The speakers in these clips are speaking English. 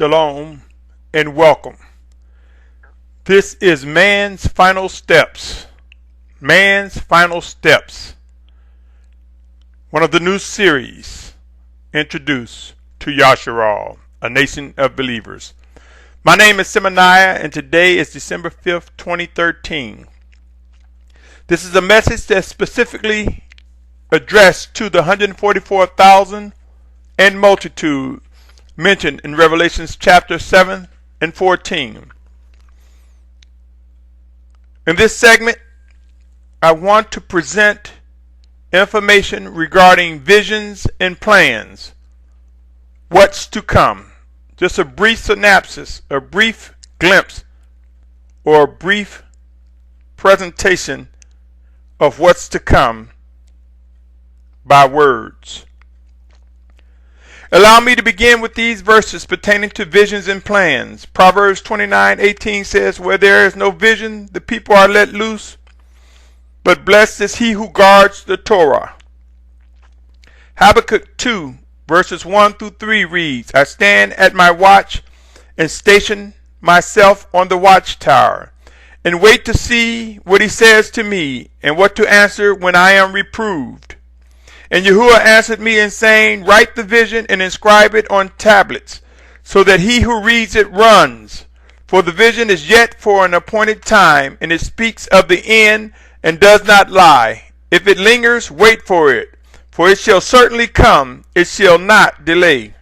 Shalom and welcome. This is Man's Final Steps. Man's Final Steps. One of the new series introduced to Yasharal, a nation of believers. My name is Symmanayah and today is December 5th, 2013. This is a message that's specifically addressed to the 144,000 and multitude mentioned in Revelations chapter 7 and 14. In this segment, I want to present information regarding visions and plans. What's to come? Just a brief synopsis, a brief glimpse, or a brief presentation of what's to come by words. Allow me to begin with these verses pertaining to visions and plans. Proverbs 29:18 says, "Where there is no vision, the people are let loose, but blessed is he who guards the Torah." Habakkuk 2, verses 1 through 3 reads, "I stand at my watch and station myself on the watchtower, and wait to see what he says to me, and what to answer when I am reproved. And Yahuwah answered me in saying, Write the vision and inscribe it on tablets, so that he who reads it runs. For the vision is yet for an appointed time, and it speaks of the end and does not lie. If it lingers, wait for it, for it shall certainly come, it shall not delay."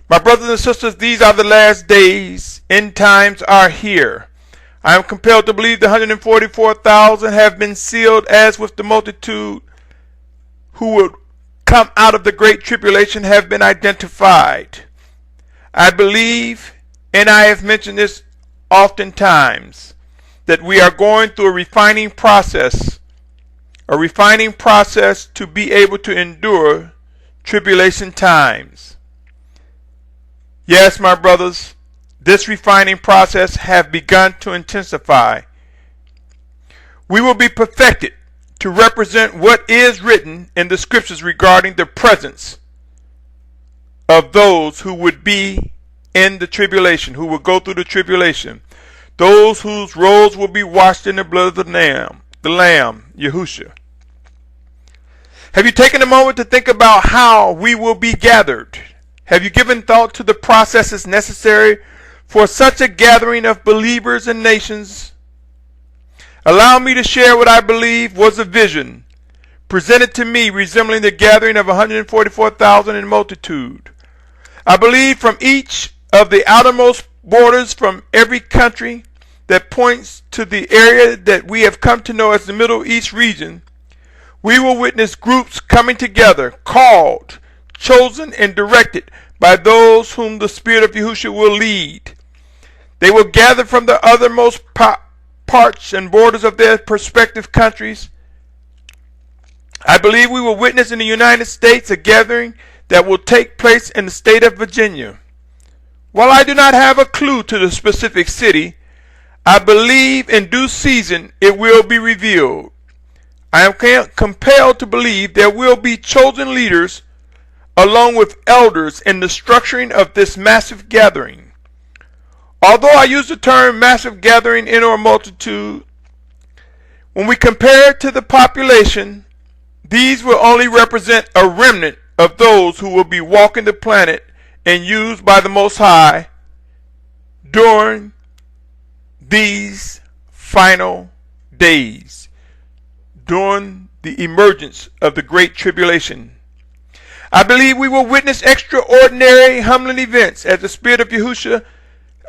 My brothers and sisters, these are the last days. End times are here. I am compelled to believe the 144,000 have been sealed, as with the multitude who would come out of the great tribulation have been identified. I believe, and I have mentioned this oftentimes, that we are going through a refining process to be able to endure tribulation times. Yes, my brothers, this refining process has begun to intensify. We will be perfected to represent what is written in the scriptures regarding the presence of those who would be in the tribulation, who will go through the tribulation, those whose robes will be washed in the blood of the Lamb, Yahushua. Have you taken a moment to think about how we will be gathered? Have you given thought to the processes necessary for such a gathering of believers and nations? Allow me to share what I believe was a vision presented to me resembling the gathering of 144,000 in multitude. I believe from each of the outermost borders from every country that points to the area that we have come to know as the Middle East region, we will witness groups coming together, called, chosen, and directed by those whom the Spirit of Yahushua will lead. They will gather from the othermost parts and borders of their respective countries. I believe we will witness in the United States a gathering that will take place in the state of Virginia. While I do not have a clue to the specific city, I believe in due season it will be revealed. I am compelled to believe there will be chosen leaders along with elders in the structuring of this massive gathering. Although I use the term massive gathering in or multitude, when we compare it to the population, these will only represent a remnant of those who will be walking the planet and used by the Most High during these final days, during the emergence of the Great Tribulation. I believe we will witness extraordinary humbling events as the Spirit of Yahushua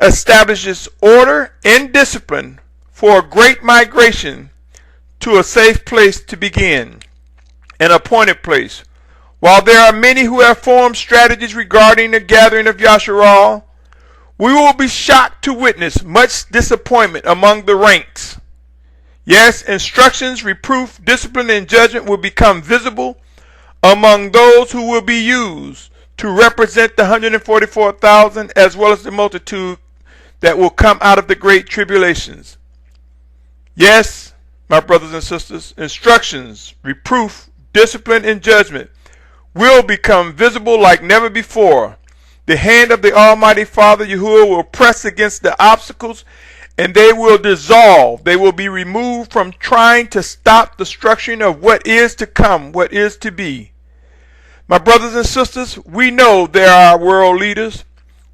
establishes order and discipline for a great migration to a safe place to begin, an appointed place. While there are many who have formed strategies regarding the gathering of Yasharal, we will be shocked to witness much disappointment among the ranks. Yes, instructions, reproof, discipline, and judgment will become visible among those who will be used to represent the 144,000 as well as the multitude that will come out of the great tribulations. Yes, my brothers and sisters, instructions, reproof, discipline, and judgment will become visible like never before. The hand of the Almighty Father Yahuwah will press against the obstacles, and they will dissolve. They will be removed from trying to stop the structuring of what is to come, what is to be. My brothers and sisters, we know there are world leaders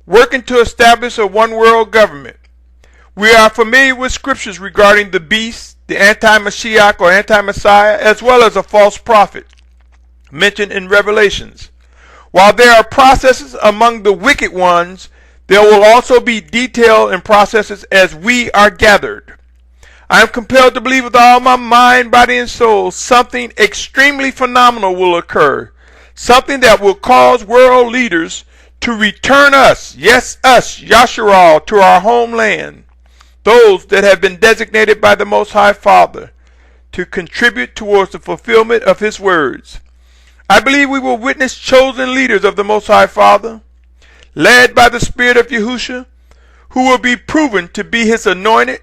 working to establish a one world government. We are familiar with scriptures regarding the beast, the anti-Mashiach or anti-Messiah, as well as a false prophet mentioned in Revelations. While there are processes among the wicked ones, there will also be detail and processes as we are gathered. I am compelled to believe with all my mind, body, and soul something extremely phenomenal will occur. Something that will cause world leaders to return us, yes us, Yasharal, to our homeland. Those that have been designated by the Most High Father to contribute towards the fulfillment of His words. I believe we will witness chosen leaders of the Most High Father, led by the Spirit of Yahushua, who will be proven to be His anointed.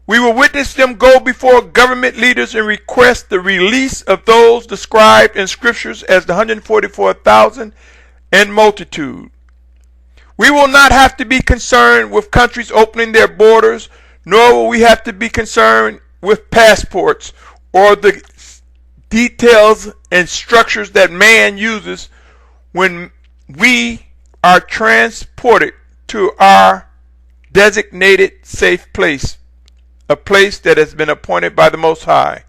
We will witness them go before government leaders and request the release of those described in scriptures as the 144,000 and multitude. We will not have to be concerned with countries opening their borders, nor will we have to be concerned with passports or the details and structures that man uses when we are transported to our designated safe place, a place that has been appointed by the Most High.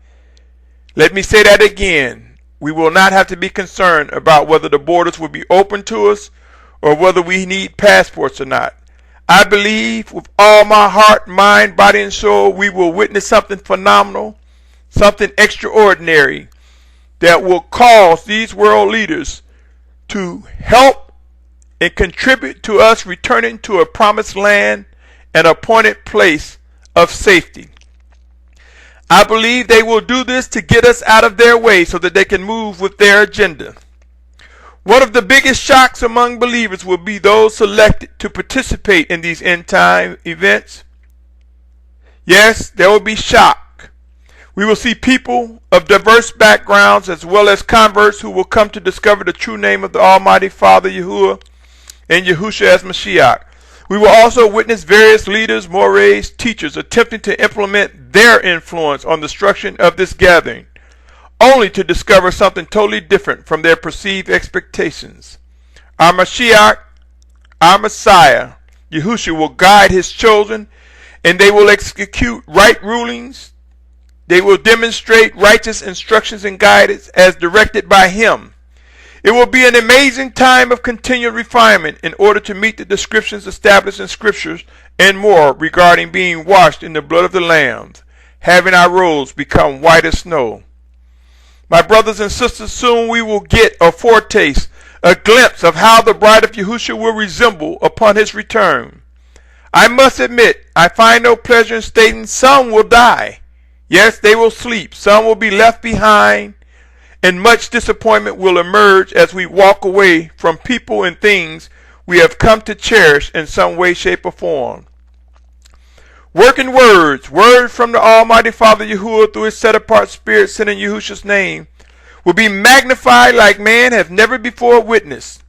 Let me say that again. We will not have to be concerned about whether the borders will be open to us or whether we need passports or not. I believe with all my heart, mind, body, and soul, we will witness something phenomenal, something extraordinary that will cause these world leaders to help and contribute to us returning to a promised land, an appointed place of safety. I believe they will do this to get us out of their way so that they can move with their agenda. One of the biggest shocks among believers will be those selected to participate in these end time events. Yes, there will be shock. We will see people of diverse backgrounds as well as converts who will come to discover the true name of the Almighty Father Yahuwah and Yahushua as Mashiach. We will also witness various leaders, mores, teachers attempting to implement their influence on the structure of this gathering, only to discover something totally different from their perceived expectations. Our Mashiach, our Messiah, Yahushua, will guide His children, and they will execute right rulings. They will demonstrate righteous instructions and guidance as directed by Him. It will be an amazing time of continual refinement in order to meet the descriptions established in scriptures and more regarding being washed in the blood of the Lamb, having our robes become white as snow. My brothers and sisters, soon we will get a foretaste, a glimpse of how the bride of Yahushua will resemble upon His return. I must admit, I find no pleasure in stating some will die. Yes, they will sleep. Some will be left behind, and much disappointment will emerge as we walk away from people and things we have come to cherish in some way, shape, or form. Working words from the Almighty Father Yahuwah through His set-apart Spirit sent in Yahushua's name, will be magnified like man has never before witnessed.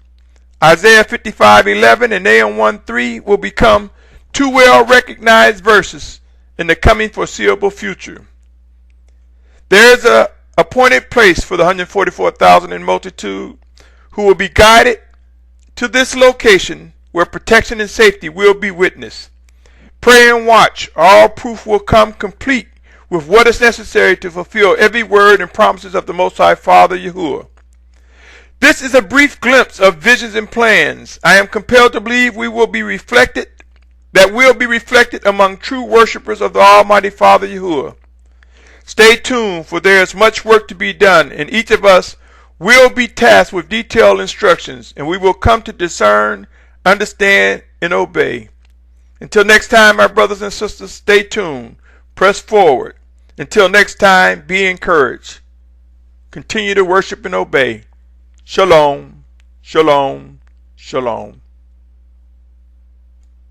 Isaiah 55:11 and Nahum 1:3 will become two well-recognized verses in the coming foreseeable future. There is an appointed place for the 144,000 in multitude who will be guided to this location where protection and safety will be witnessed. Pray and watch. All proof will come complete with what is necessary to fulfill every word and promises of the Most High Father Yahuwah. This is a brief glimpse of visions and plans. I am compelled to believe that will be reflected among true worshipers of the Almighty Father Yahuwah. Stay tuned, for there is much work to be done, and each of us will be tasked with detailed instructions, and we will come to discern, understand, and obey. Until next time, my brothers and sisters, stay tuned. Press forward. Until next time, be encouraged. Continue to worship and obey. Shalom, shalom, shalom.